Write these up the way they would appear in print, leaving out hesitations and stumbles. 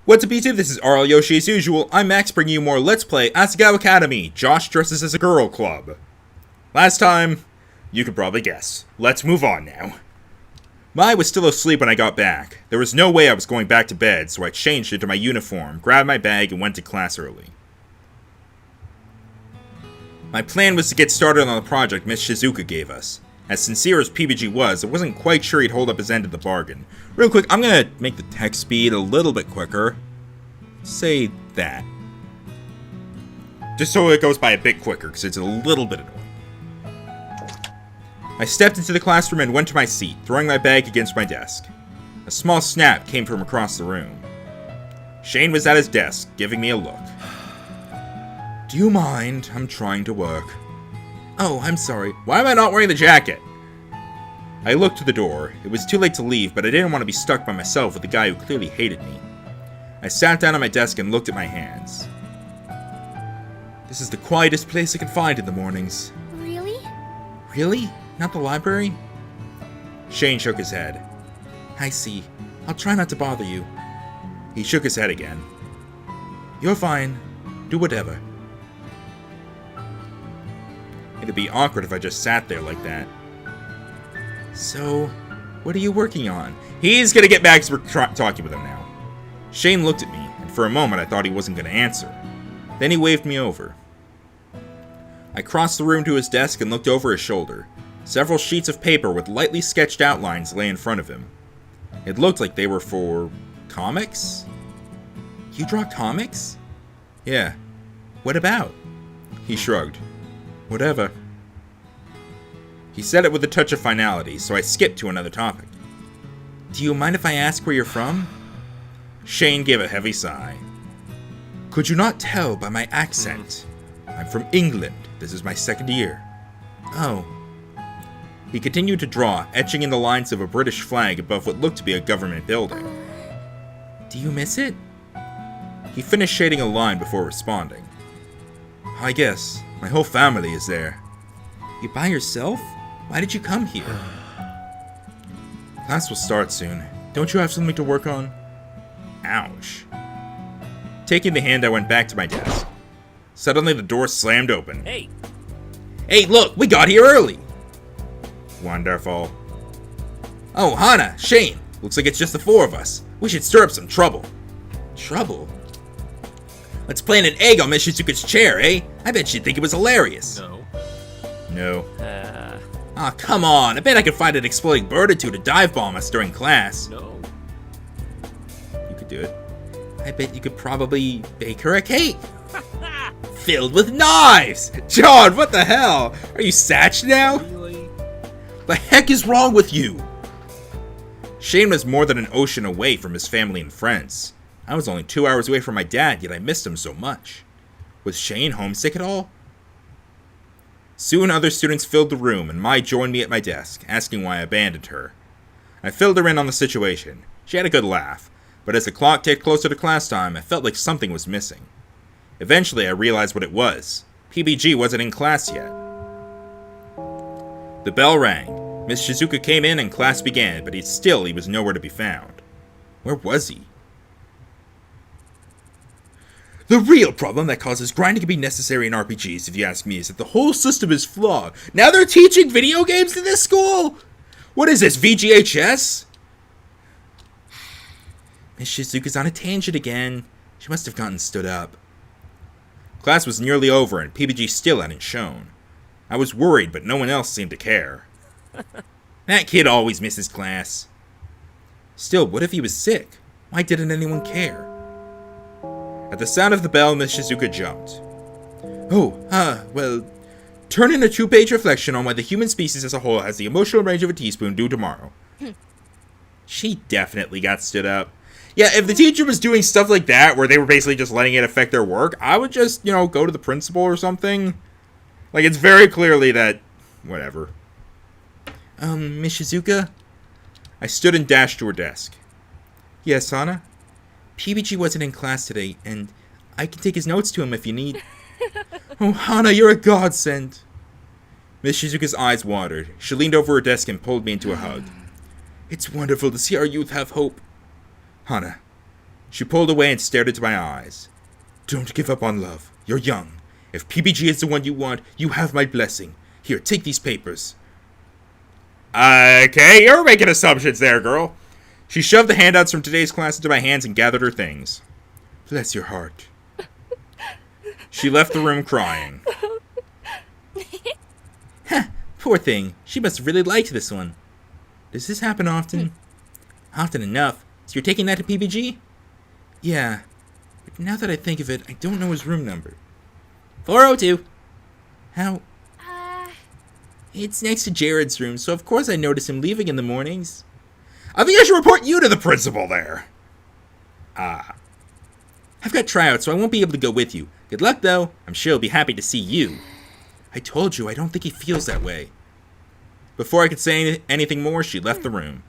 What's up YouTube, this is RL Yoshi as usual. I'm Max bringing you more Let's Play Asagao Academy, Josh Dresses as a Girl Club. Last time, you could probably guess. Let's move on now. Mai was still asleep when I got back. There was no way I was going back to bed, so I changed into my uniform, grabbed my bag, and went to class early. My plan was to get started on the project Miss Shizuka gave us. As sincere as PBG was, I wasn't quite sure he'd hold up his end of the bargain. Real quick, I'm gonna make the text speed a little bit quicker. Say that. Just so it goes by a bit quicker, because it's a little bit annoying. I stepped into the classroom and went to my seat, throwing my bag against my desk. A small snap came from across the room. Shane was at his desk, giving me a look. Do you mind? I'm trying to work. Oh, I'm sorry. Why am I not wearing the jacket? I looked to the door. It was too late to leave, but I didn't want to be stuck by myself with a guy who clearly hated me. I sat down on my desk and looked at my hands. This is the quietest place I can find in the mornings. Really? Really? Not the library? Shane shook his head. I see. I'll try not to bother you. He shook his head again. You're fine. Do whatever. It'd be awkward if I just sat there like that. So, what are you working on? He's gonna get back to talking with him now. Shane looked at me, and for a moment I thought he wasn't gonna answer. Then he waved me over. I crossed the room to his desk and looked over his shoulder. Several sheets of paper with lightly sketched outlines lay in front of him. It looked like they were for comics? You draw comics? Yeah. What about? He shrugged. Whatever. He said it with a touch of finality, so I skipped to another topic. Do you mind if I ask where you're from? Shane gave a heavy sigh. Could you not tell by my accent? I'm from England. This is my second year. Oh. He continued to draw, etching in the lines of a British flag above what looked to be a government building. Do you miss it? He finished shading a line before responding. I guess. My whole family is there. You by yourself? Why did you come here? Class will start soon. Don't you have something to work on? Ouch. Taking the hand, I went back to my desk. Suddenly, the door slammed open. Hey! Hey, look! We got here early! Wonderful. Oh, Hana! Shane! Looks like it's just the four of us. We should stir up some trouble. Trouble? Let's plant an egg on Miss Shizuka's chair, eh? I bet she'd think it was hilarious. No. No. Aw, come on. I bet I could find an exploding bird or two to dive bomb us during class. No. You could do it. I bet you could probably bake her a cake. Filled with knives! John, what the hell? Are you satched now? Really? The heck is wrong with you? Shane was more than an ocean away from his family and friends. I was only 2 hours away from my dad, yet I missed him so much. Was Shane homesick at all? Soon other students filled the room, and Mai joined me at my desk, asking why I abandoned her. I filled her in on the situation. She had a good laugh, but as the clock ticked closer to class time, I felt like something was missing. Eventually, I realized what it was. PBG wasn't in class yet. The bell rang. Miss Shizuka came in and class began, but he was nowhere to be found. Where was he? The real problem that causes grinding to be necessary in RPGs, if you ask me, is that the whole system is flawed. Now they're teaching video games in this school? What is this, VGHS? Miss Shizuka's on a tangent again. She must have gotten stood up. Class was nearly over and PBG still hadn't shown. I was worried, but no one else seemed to care. That kid always misses class. Still, what if he was sick? Why didn't anyone care? At the sound of the bell, Miss Shizuka jumped. Well, turn in a 2-page reflection on why the human species as a whole has the emotional range of a teaspoon due tomorrow. She definitely got stood up. Yeah, if the teacher was doing stuff like that, where they were basically just letting it affect their work, I would just, go to the principal or something. Like, it's very clearly that, whatever. Miss Shizuka? I stood and dashed to her desk. Yes, Hana? PBG wasn't in class today, and I can take his notes to him if you need. Oh, Hana, you're a godsend. Miss Shizuka's eyes watered. She leaned over her desk and pulled me into a hug. It's wonderful to see our youth have hope. Hana, She pulled away and stared into my eyes. Don't give up on love. You're young. If PBG is the one you want, you have my blessing. Here, take these papers. Okay, you're making assumptions there, girl. She shoved the handouts from today's class into my hands and gathered her things. Bless your heart. She left the room crying. Huh, poor thing. She must have really liked this one. Does this happen often? Often enough. So you're taking that to PBG? Yeah. But now that I think of it, I don't know his room number. 402. How? It's next to Jared's room, so of course I notice him leaving in the mornings. I think I should report you to the principal there. I've got tryouts, so I won't be able to go with you. Good luck, though. I'm sure he'll be happy to see you. I told you, I don't think he feels that way. Before I could say anything more, she left the room.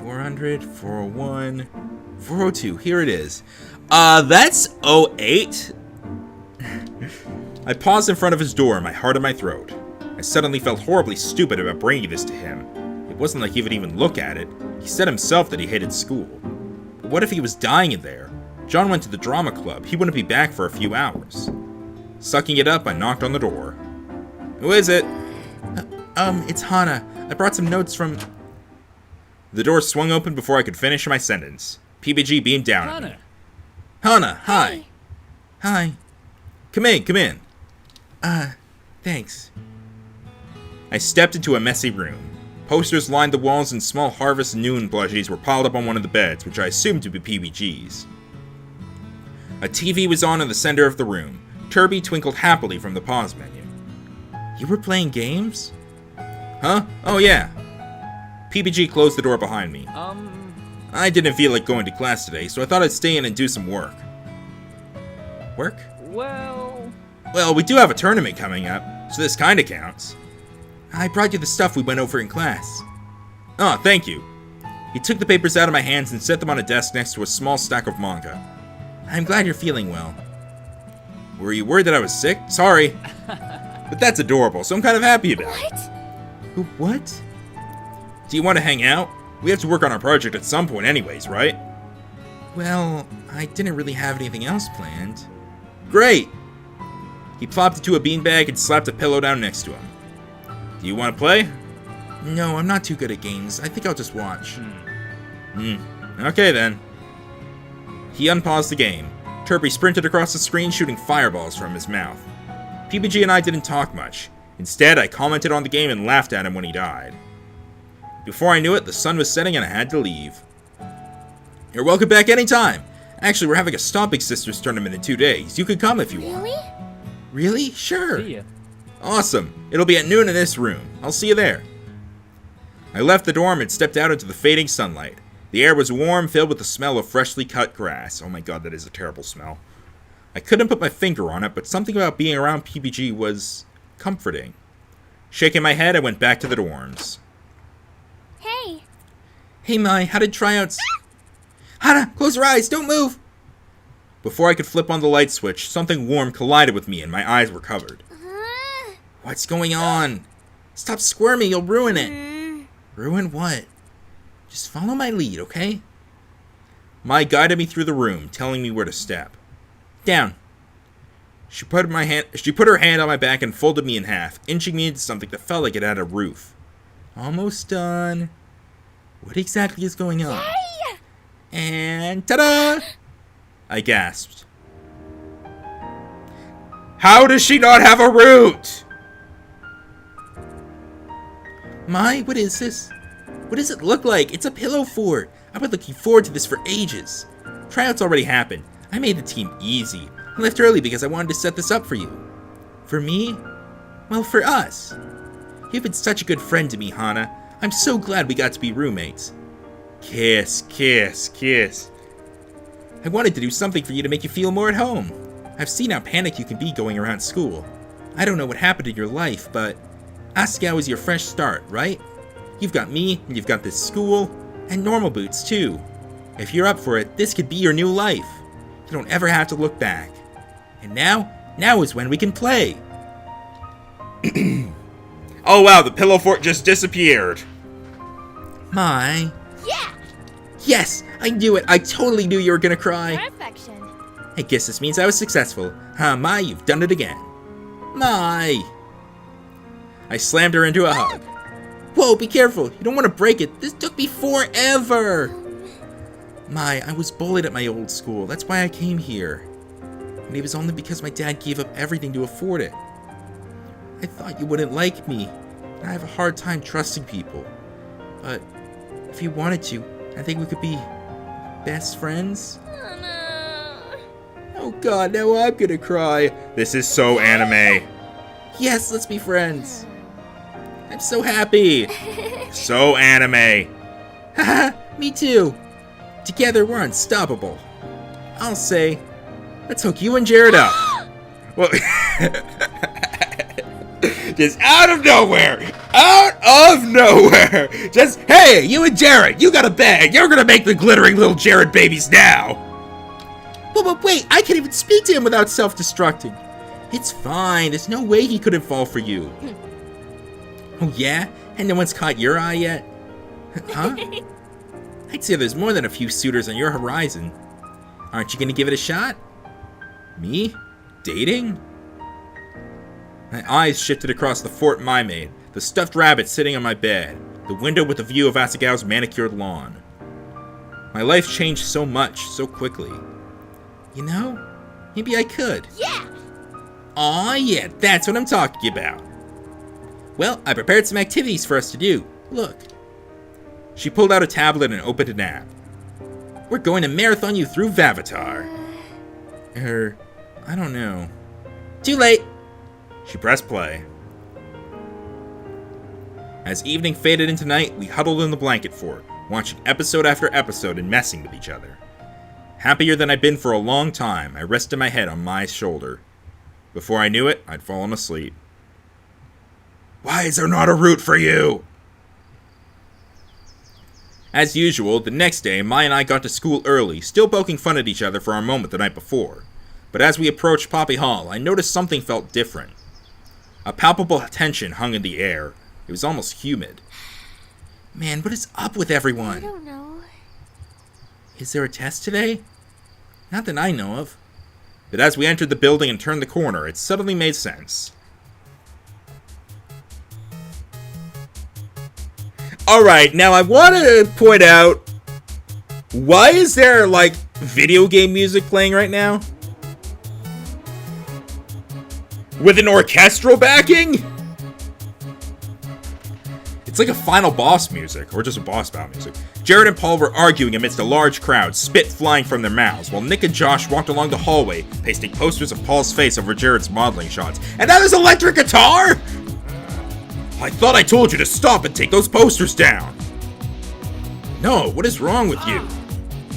400, 401, 402. Here it is. That's 08. I paused in front of his door, my heart in my throat. I suddenly felt horribly stupid about bringing this to him. It wasn't like he would even look at it. He said himself that he hated school. But what if he was dying in there? John went to the drama club. He wouldn't be back for a few hours. Sucking it up, I knocked on the door. Who is it? It's Hana. I brought some notes from... The door swung open before I could finish my sentence. PBG beamed down at me. Hana, hi. Hi. Come in. Thanks. I stepped into a messy room. Posters lined the walls and small Harvest Noon plushies were piled up on one of the beds, which I assumed to be PBG's. A TV was on in the center of the room. Kirby twinkled happily from the pause menu. You were playing games? Huh? Oh yeah. PBG closed the door behind me. I didn't feel like going to class today, so I thought I'd stay in and do some work. Work? Well, we do have a tournament coming up, so this kinda counts. I brought you the stuff we went over in class. Oh, thank you. He took the papers out of my hands and set them on a desk next to a small stack of manga. I'm glad you're feeling well. Were you worried that I was sick? Sorry. But that's adorable, so I'm kind of happy about it. What? Do you want to hang out? We have to work on our project at some point anyways, right? Well, I didn't really have anything else planned. Great! He plopped into a beanbag and slapped a pillow down next to him. Do you want to play? No, I'm not too good at games. I think I'll just watch. Okay then. He unpaused the game. Kirby sprinted across the screen, shooting fireballs from his mouth. PBG and I didn't talk much. Instead, I commented on the game and laughed at him when he died. Before I knew it, the sun was setting and I had to leave. You're welcome back anytime. Actually, we're having a Stomping Sisters tournament in 2 days. You could come if you want. Really? Sure. See ya. Awesome. It'll be at noon in this room. I'll see you there. I left the dorm and stepped out into the fading sunlight. The air was warm, filled with the smell of freshly cut grass. Oh my god, that is a terrible smell. I couldn't put my finger on it, but something about being around PBG was comforting. Shaking my head, I went back to the dorms. Hey. Hey, Mai, how did tryouts... Hana, close your eyes, don't move! Before I could flip on the light switch, something warm collided with me and my eyes were covered. What's going on? Stop squirming, you'll ruin it. Ruin what? Just follow my lead, okay? Mai guided me through the room, telling me where to step. Down. She put her hand on my back and folded me in half, inching me into something that felt like it had a roof. Almost done. What exactly is going on? Yay! And ta-da! I gasped. How does she not have a root? Mai, what is this? What does it look like? It's a pillow fort. I've been looking forward to this for ages. Tryouts already happened. I made the team easy. I left early because I wanted to set this up for you. For me? Well, for us. You've been such a good friend to me, Hana. I'm so glad we got to be roommates. Kiss, kiss, kiss. I wanted to do something for you to make you feel more at home. I've seen how panicked you can be going around school. I don't know what happened in your life, but Asagao is your fresh start, right? You've got me, and you've got this school, and normal boots too. If you're up for it, this could be your new life. You don't ever have to look back. And now is when we can play. Oh wow, the pillow fort just disappeared. Mai. Yeah. Yes, I knew it. I totally knew you were gonna cry. Perfection. I guess this means I was successful. Huh, Mai, you've done it again. Mai! I slammed her into a hug. Whoa, be careful. You don't want to break it. This took me forever. Mai, I was bullied at my old school. That's why I came here. And it was only because my dad gave up everything to afford it. I thought you wouldn't like me. I have a hard time trusting people. But if you wanted to, I think we could be best friends. Oh, no. Oh god, now I'm gonna cry. This is so anime. Yes, let's be friends. I'm so happy. So anime. Haha, me too. Together we're unstoppable. I'll say, let's hook you and Jared up. Well, just out of nowhere. Just, hey, you and Jared, you got a bag. You're gonna make the glittering little Jared babies now. But wait, I can't even speak to him without self-destructing. It's fine. There's no way he couldn't fall for you. Oh yeah? And no one's caught your eye yet? Huh? I'd say there's more than a few suitors on your horizon. Aren't you gonna give it a shot? Me? Dating? My eyes shifted across the fort Mai made, the stuffed rabbit sitting on my bed, the window with a view of Asagao's manicured lawn. My life changed so much, so quickly. You know, maybe I could. Yeah! Aw, yeah, that's what I'm talking about. Well, I prepared some activities for us to do. Look. She pulled out a tablet and opened an app. We're going to marathon you through Vavatar. I don't know. Too late. She pressed play. As evening faded into night, we huddled in the blanket fort, watching episode after episode and messing with each other. Happier than I'd been for a long time, I rested my head on Mai's shoulder. Before I knew it, I'd fallen asleep. Why is there not a route for you? As usual, the next day, Mai and I got to school early, still poking fun at each other for our moment the night before. But as we approached Poppy Hall, I noticed something felt different. A palpable tension hung in the air. It was almost humid. Man, what is up with everyone? I don't know. Is there a test today? Not that I know of. But as we entered the building and turned the corner, it suddenly made sense. Alright, now I want to point out, why is there, like, video game music playing right now? With an orchestral backing? It's like a final boss music, or just a boss battle music. Jared and Paul were arguing amidst a large crowd, spit flying from their mouths, while Nick and Josh walked along the hallway, pasting posters of Paul's face over Jared's modeling shots. And now there's electric guitar?! I thought I told you to stop and take those posters down! No, what is wrong with you?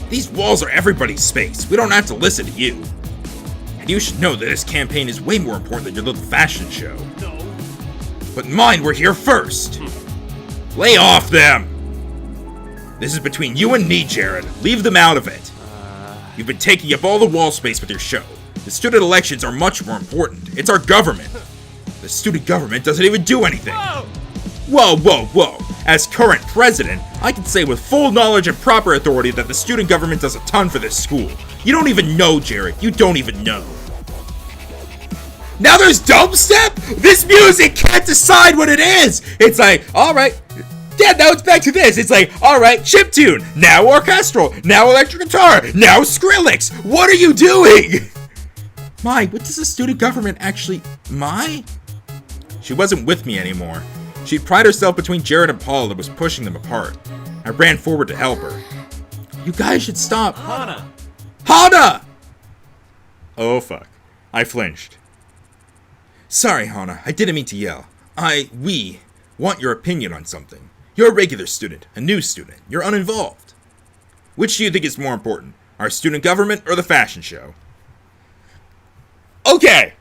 These walls are everybody's space. We don't have to listen to you. And you should know that this campaign is way more important than your little fashion show. No. But mine were here first! Lay off them! This is between you and me, Jared. Leave them out of it. You've been taking up all the wall space with your show. The student elections are much more important. It's our government. The student government doesn't even do anything. Whoa. As current president, I can say with full knowledge and proper authority that the student government does a ton for this school. You don't even know, Jared. You don't even know. Now there's dubstep? This music can't decide what it is! It's like, alright, Dad, now it's back to this. It's like, alright, chiptune, now orchestral, now electric guitar, now Skrillex. What are you doing? Mai, what does the student government actually... Mai? She wasn't with me anymore. She'd pried herself between Jared and Paul and was pushing them apart. I ran forward to help her. You guys should stop. Hana! Oh, fuck. I flinched. Sorry, Hana. I didn't mean to yell. We want your opinion on something. You're a regular student, a new student. You're uninvolved. Which do you think is more important? Our student government or the fashion show? Okay.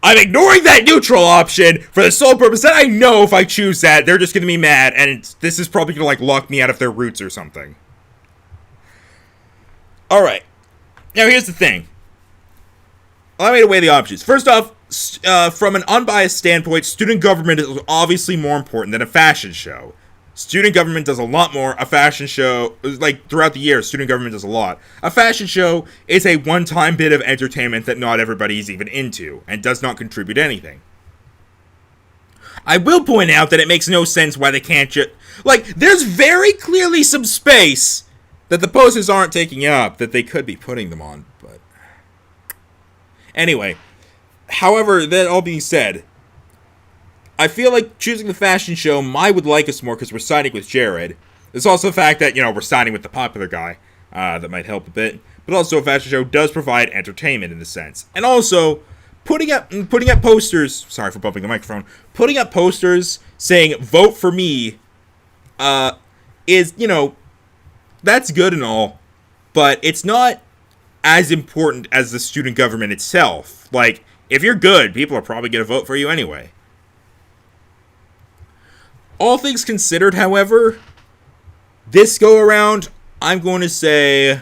I'm ignoring that neutral option for the sole purpose that I know if I choose that, they're just going to be mad, and this is probably going to, like, lock me out of their roots or something. Alright. Now, here's the thing. Allow me to weigh the options. First off, from an unbiased standpoint, student government is obviously more important than a fashion show. Student government does a lot more. A fashion show, like throughout the year, student government does a lot. A fashion show is a one-time bit of entertainment that not everybody is even into and does not contribute anything. I will point out that it makes no sense why they can't just... Like, there's very clearly some space that the posters aren't taking up that they could be putting them on, but... Anyway, however, that all being said, I feel like choosing the fashion show might would like us more because we're siding with Jared. There's also the fact that, we're siding with the popular guy. That might help a bit. But also, a fashion show does provide entertainment in a sense. And also... Putting up posters, sorry for bumping the microphone, putting up posters saying, vote for me, is, that's good and all, but it's not as important as the student government itself. Like, if you're good, people are probably going to vote for you anyway. All things considered, however, this go around, I'm going to say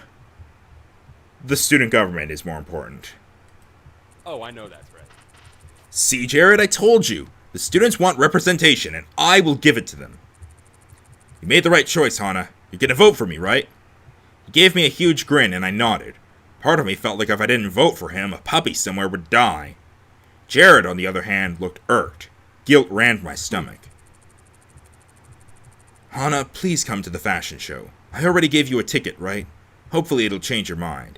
the student government is more important. Oh, I know that's right. See, Jared, I told you. The students want representation, and I will give it to them. You made the right choice, Hana. You're gonna vote for me, right? He gave me a huge grin, and I nodded. Part of me felt like if I didn't vote for him, a puppy somewhere would die. Jared, on the other hand, looked irked. Guilt ran my stomach. Hana, please come to the fashion show. I already gave you a ticket, right? Hopefully it'll change your mind.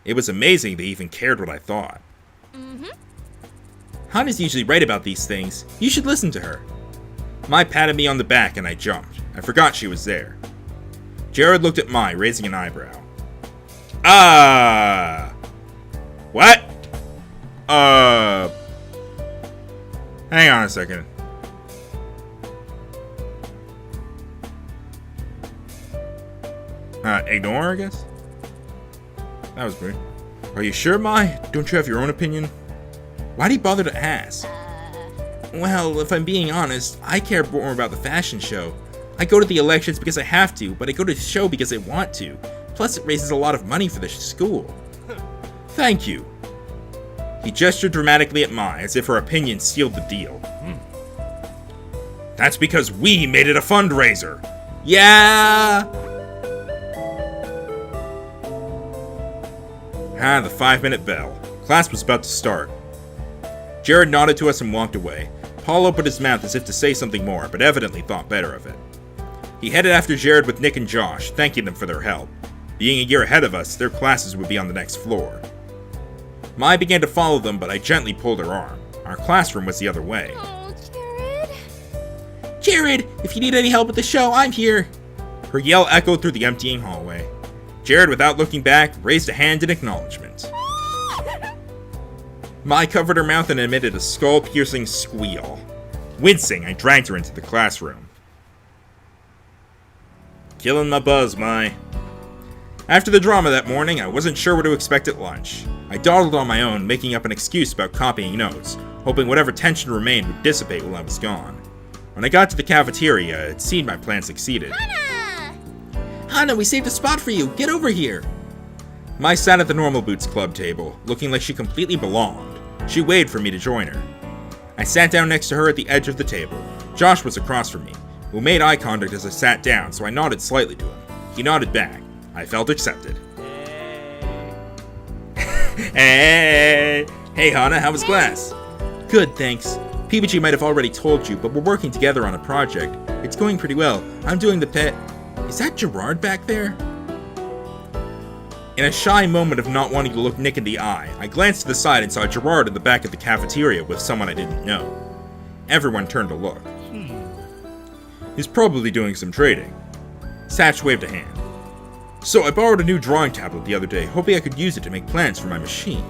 It was amazing they even cared what I thought. Hana's usually right about these things. You should listen to her. Mai patted me on the back and I jumped. I forgot she was there. Jared looked at Mai, raising an eyebrow. What? Hang on a second. Ignore, I guess? That was weird. Are you sure, Mai? Don't you have your own opinion? Why'd he bother to ask? Well, if I'm being honest, I care more about the fashion show. I go to the elections because I have to, but I go to the show because I want to. Plus, it raises a lot of money for the school. Thank you. He gestured dramatically at Mai, as if her opinion sealed the deal. That's because we made it a fundraiser. Yeah! The 5-minute bell. Class was about to start. Jared nodded to us and walked away. Paul opened his mouth as if to say something more, but evidently thought better of it. He headed after Jared with Nick and Josh, thanking them for their help. Being a year ahead of us, their classes would be on the next floor. Mai began to follow them, but I gently pulled her arm. Our classroom was the other way. Oh, Jared. Jared, if you need any help with the show, I'm here. Her yell echoed through the emptying hallway. Jared, without looking back, raised a hand in acknowledgement. Mai covered her mouth and emitted a skull-piercing squeal. Wincing, I dragged her into the classroom. Killing my buzz, Mai. After the drama that morning, I wasn't sure what to expect at lunch. I dawdled on my own, making up an excuse about copying notes, hoping whatever tension remained would dissipate while I was gone. When I got to the cafeteria, it seemed my plan succeeded. Hana, we saved a spot for you. Get over here. Mai sat at the Normal Boots Club table, looking like she completely belonged. She waved for me to join her. I sat down next to her at the edge of the table. Josh was across from me. We made eye contact as I sat down, so I nodded slightly to him. He nodded back. I felt accepted. Hey! Hey, Hana, how was class? Good, thanks. PBG might have already told you, but we're working together on a project. It's going pretty well. I'm doing the pet... Is that Gerard back there? In a shy moment of not wanting to look Nick in the eye, I glanced to the side and saw Gerard in the back of the cafeteria with someone I didn't know. Everyone turned to look. He's probably doing some trading. Satch waved a hand. So I borrowed a new drawing tablet the other day, hoping I could use it to make plans for my machine.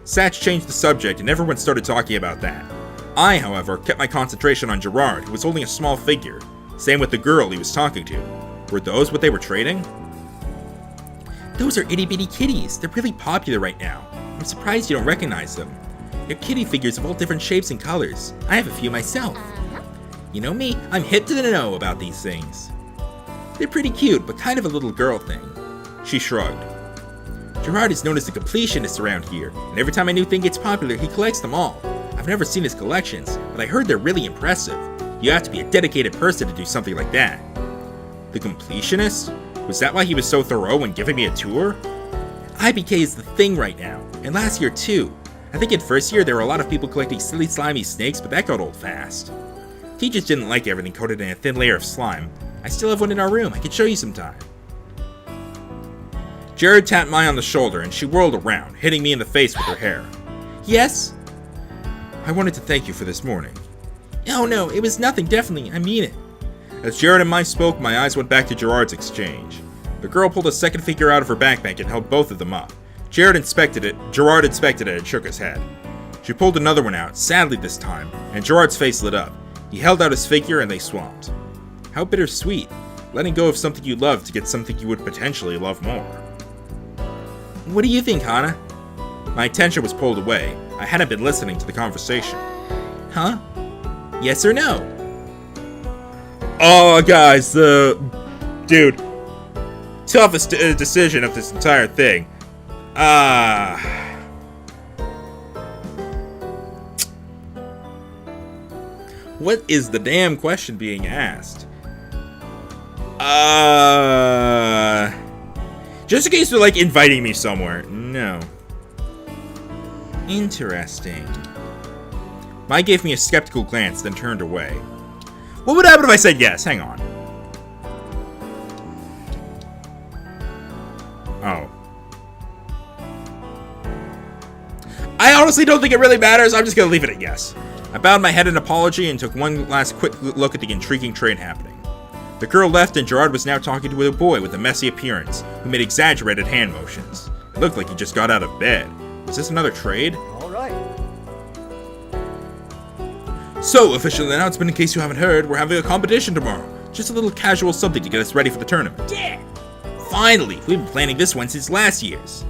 Satch changed the subject and everyone started talking about that. I, however, kept my concentration on Gerard, who was holding a small figure. Same with the girl he was talking to. Were those what they were trading? Those are itty-bitty kitties. They're really popular right now. I'm surprised you don't recognize them. They're kitty figures of all different shapes and colors. I have a few myself. You know me, I'm hip to the know about these things. They're pretty cute, but kind of a little girl thing. She shrugged. Gerard is known as the completionist around here, and every time a new thing gets popular, he collects them all. I've never seen his collections, but I heard they're really impressive. You have to be a dedicated person to do something like that. The completionist? Was that why he was so thorough when giving me a tour? IBK is the thing right now, and last year too. I think in first year there were a lot of people collecting silly slimy snakes, but that got old fast. Teachers didn't like everything coated in a thin layer of slime. I still have one in our room, I can show you sometime. Jared tapped Mai on the shoulder and she whirled around, hitting me in the face with her hair. Yes? I wanted to thank you for this morning. Oh no, it was nothing, definitely, I mean it. As Jared and Mai spoke, my eyes went back to Gerard's exchange. The girl pulled a second figure out of her backpack and held both of them up. Gerard inspected it and shook his head. She pulled another one out, sadly this time, and Gerard's face lit up. He held out his figure and they swapped. How bittersweet, letting go of something you love to get something you would potentially love more. What do you think, Hana? My attention was pulled away. I hadn't been listening to the conversation. Huh? Yes or no? Oh, guys, dude. Toughest decision of this entire thing. What is the damn question being asked? Just in case they're like inviting me somewhere. No. Interesting. Mai gave me a skeptical glance, then turned away. What would happen if I said yes? Hang on. Oh. I honestly don't think it really matters. I'm just gonna leave it at yes. I bowed my head in apology and took one last quick look at the intriguing trade happening. The girl left and Gerard was now talking to a boy with a messy appearance who made exaggerated hand motions. It looked like he just got out of bed. Is this another trade? All right. So, official announcement in case you haven't heard, we're having a competition tomorrow. Just a little casual something to get us ready for the tournament. Yeah! Finally! We've been planning this one since last year's.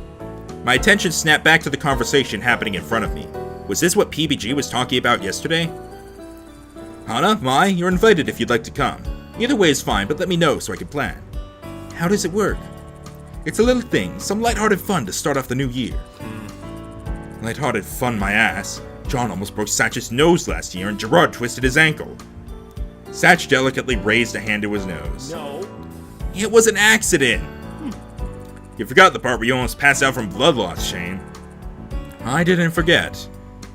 My attention snapped back to the conversation happening in front of me. Was this what PBG was talking about yesterday? Hana, Mai, you're invited if you'd like to come. Either way is fine, but let me know so I can plan. How does it work? It's a little thing, some lighthearted fun to start off the new year. Lighthearted fun, my ass. John almost broke Satch's nose last year and Gerard twisted his ankle. Satch delicately raised a hand to his nose. No. It was an accident. You forgot the part where you almost passed out from blood loss, Shane. I didn't forget.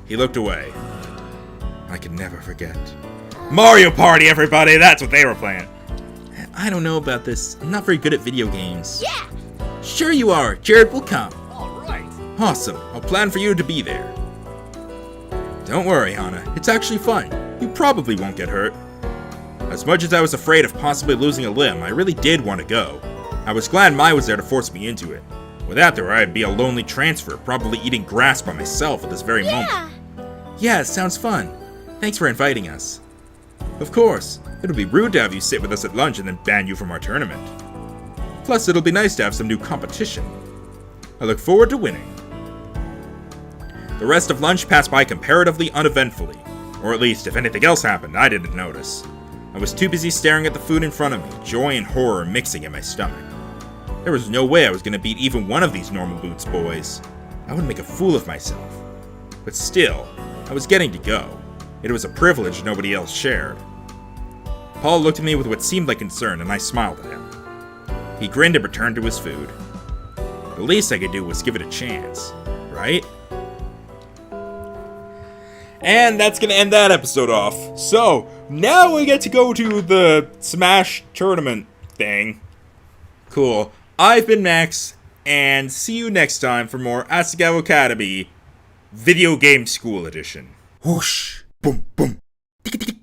He looked away. I can never forget. Mario Party, everybody! That's what they were playing. I don't know about this. I'm not very good at video games. Yeah! Sure you are. Jared will come. All right. Awesome. I'll plan for you to be there. Don't worry, Hana. It's actually fun. You probably won't get hurt. As much as I was afraid of possibly losing a limb, I really did want to go. I was glad Mai was there to force me into it. Without her, I'd be a lonely transfer, probably eating grass by myself at this very moment. Yeah, sounds fun. Thanks for inviting us. Of course. It'll be rude to have you sit with us at lunch and then ban you from our tournament. Plus, it'll be nice to have some new competition. I look forward to winning. The rest of lunch passed by comparatively uneventfully. Or at least, if anything else happened, I didn't notice. I was too busy staring at the food in front of me, joy and horror mixing in my stomach. There was no way I was going to beat even one of these normal boots boys. I would make a fool of myself. But still, I was getting to go. It was a privilege nobody else shared. Paul looked at me with what seemed like concern, and I smiled at him. He grinned and returned to his food. The least I could do was give it a chance, right? And that's going to end that episode off. So, now we get to go to the Smash tournament thing. Cool. I've been Max, and see you next time for more Asagao Academy Video Game School Edition. Whoosh, boom, boom, tick, tick, tick.